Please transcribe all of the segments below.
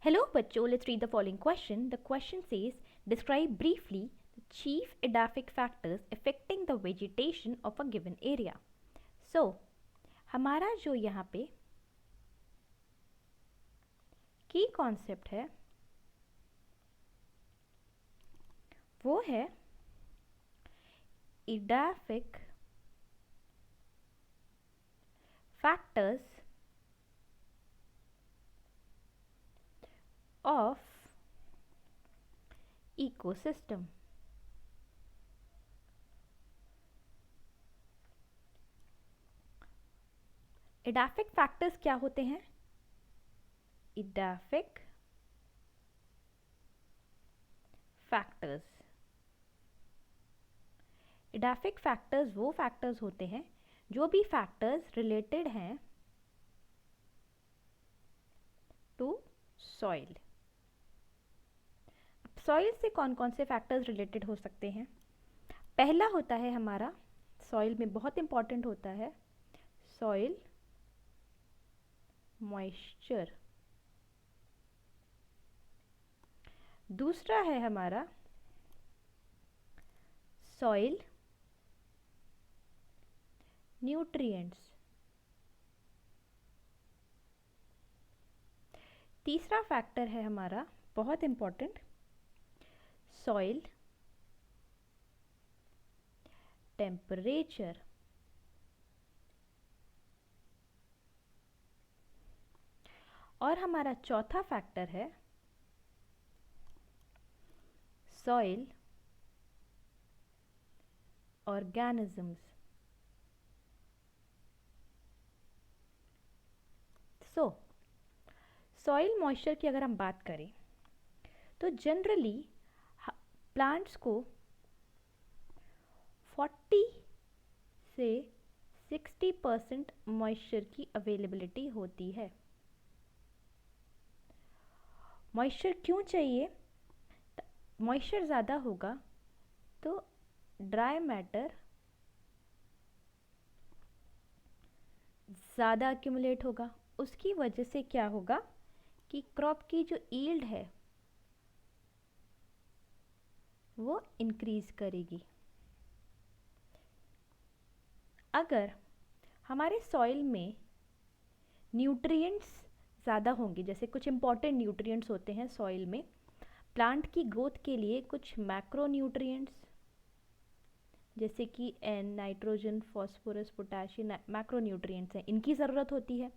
Hello बच्चों, let's read the following question. The question says, describe briefly the chief edaphic factors affecting the vegetation of a given area. So, हमारा जो यहाँ पे की concept है वो है edaphic factors of ecosystem. Edaphic factors क्या होते हैं? एडाफिक फैक्टर्स एडाफिक फैक्टर्स वो फैक्टर्स होते हैं जो भी फैक्टर्स रिलेटेड हैं टू सॉइल. सॉइल से कौन कौन से फैक्टर्स रिलेटेड हो सकते हैं? पहला होता है हमारा सॉइल में बहुत इंपॉर्टेंट होता है सॉइल मॉइस्चर. दूसरा है हमारा सॉइल न्यूट्रिएंट्स. तीसरा फैक्टर है हमारा बहुत इंपॉर्टेंट सॉइल टेम्परेचर. और हमारा चौथा फैक्टर है सॉइल ऑर्गेनिजम्स. सो सॉइल मॉइस्चर की अगर हम बात करें तो जनरली प्लांट्स को 40 से 60% मॉइस्चर की अवेलेबिलिटी होती है. मॉइस्चर क्यों चाहिए? मॉइस्चर ज़्यादा होगा तो ड्राई मैटर ज़्यादा एक्यूमुलेट होगा. उसकी वजह से क्या होगा कि क्रॉप की जो यील्ड है वो इंक्रीज करेगी. अगर हमारे सॉइल में न्यूट्रिएंट्स ज़्यादा होंगे, जैसे कुछ इंपॉर्टेंट न्यूट्रिएंट्स होते हैं सॉइल में प्लांट की ग्रोथ के लिए, कुछ मैक्रो न्यूट्रिएंट्स जैसे कि N, nitrogen, phosphorus, potassium macronutrients हैं, इनकी ज़रूरत होती है.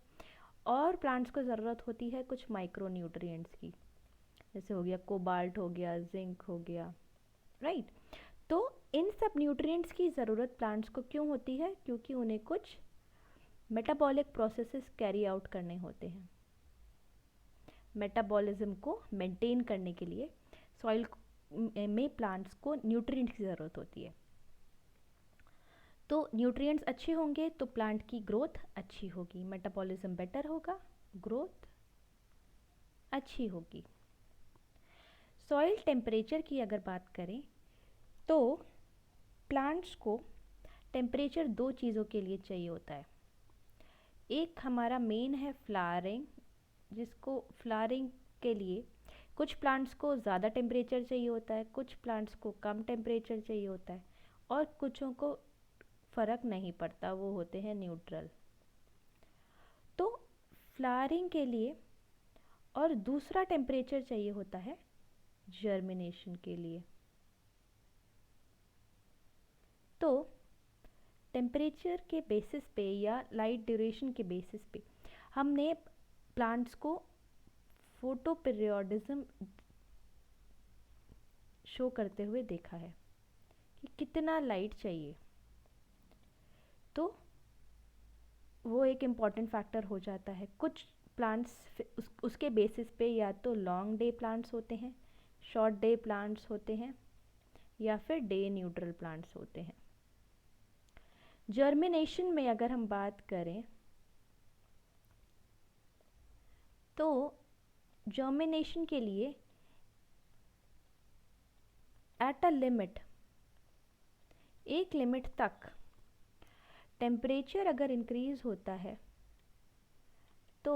और प्लांट्स को ज़रूरत होती है कुछ माइक्रो न्यूट्रिएंट्स की, जैसे हो गया कोबाल्ट, हो गया जिंक, हो गया राइट. तो इन सब न्यूट्रिएंट्स की ज़रूरत प्लांट्स को क्यों होती है? क्योंकि उन्हें कुछ मेटाबॉलिक प्रोसेसेस कैरी आउट करने होते हैं. मेटाबॉलिज्म को मेंटेन करने के लिए सॉइल में प्लांट्स को न्यूट्रिएंट्स की ज़रूरत होती है. तो न्यूट्रिएंट्स अच्छे होंगे तो प्लांट की ग्रोथ अच्छी होगी, मेटाबॉलिज्म बेटर होगा, ग्रोथ अच्छी होगी. सॉइल टेम्परेचर की अगर बात करें तो प्लांट्स को टेम्परेचर दो चीज़ों के लिए चाहिए होता है. एक हमारा मेन है फ्लावरिंग, जिसको फ्लावरिंग के लिए कुछ प्लांट्स को ज़्यादा टेम्परेचर चाहिए होता है, कुछ प्लांट्स को कम टेम्परेचर चाहिए होता है, और कुछों को फ़र्क नहीं पड़ता, वो होते हैं न्यूट्रल. तो फ्लावरिंग के लिए और दूसरा टेम्परेचर चाहिए होता है जर्मिनेशन के लिए. तो टेम्परेचर के बेसिस पे या लाइट ड्यूरेशन के बेसिस पे हमने प्लांट्स को फोटो पीरियोडिज्म शो करते हुए देखा है कि कितना लाइट चाहिए. तो वो एक इम्पॉर्टेंट फैक्टर हो जाता है. कुछ प्लांट्स उसके बेसिस पे या तो लॉन्ग डे प्लांट्स होते हैं, शॉर्ट डे प्लांट्स होते हैं, या फिर डे न्यूट्रल प्लांट्स होते हैं. जर्मिनेशन में अगर हम बात करें तो जर्मिनेशन के लिए एट अ लिमिट, एक लिमिट तक टेम्परेचर अगर इंक्रीज होता है तो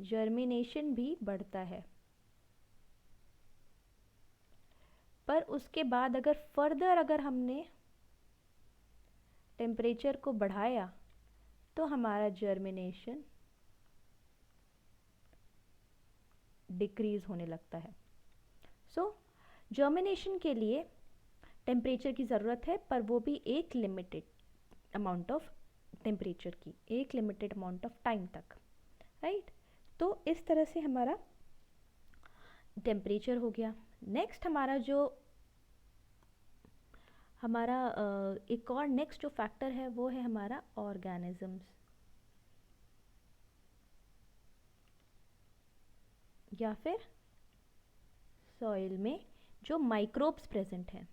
जर्मिनेशन भी बढ़ता है. पर उसके बाद अगर फर्दर अगर हमने टेम्परेचर को बढ़ाया तो हमारा जर्मिनेशन डिक्रीज होने लगता है। सो जर्मिनेशन के लिए टेम्परेचर की ज़रूरत है, पर वो भी एक लिमिटेड अमाउंट ऑफ टेम्परेचर की, एक लिमिटेड अमाउंट ऑफ टाइम तक, राइट। तो इस तरह से हमारा टेम्परेचर हो गया। नेक्स्ट हमारा एक और नेक्स्ट जो फैक्टर है वो है हमारा ऑर्गेनिजम्स, या फिर सॉइल में जो माइक्रोब्स प्रेजेंट हैं।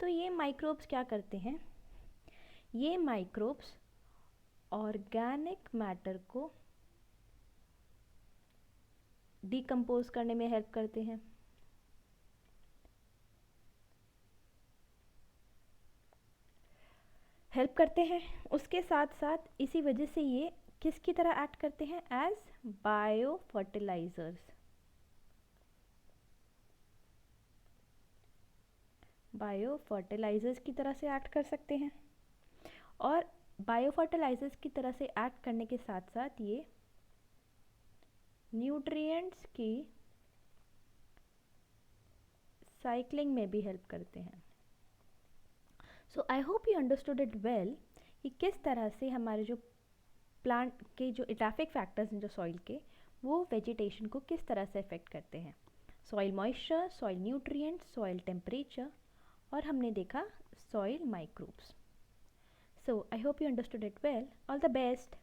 तो ये माइक्रोब्स क्या करते हैं, ये माइक्रोब्स ऑर्गेनिक मैटर को डिकम्पोज करने में हेल्प करते हैं। उसके साथ साथ इसी वजह से ये किसकी तरह एक्ट करते हैं, as biofertilisers. Biofertilisers की तरह से एक्ट कर सकते हैं, और बायो फर्टिलाइजर्स की तरह से एक्ट करने के साथ साथ ये न्यूट्रिएंट्स की साइक्लिंग में भी हेल्प करते हैं। So I hope you understood it well कि किस तरह से हमारे जो प्लांट के जो एडाफिक फैक्टर्स हैं जो सॉइल के, वो वेजिटेशन को किस तरह से अफेक्ट करते हैं। Soil moisture, soil nutrient, soil temperature, और हमने देखा soil microbes. So I hope you understood it well. All the best.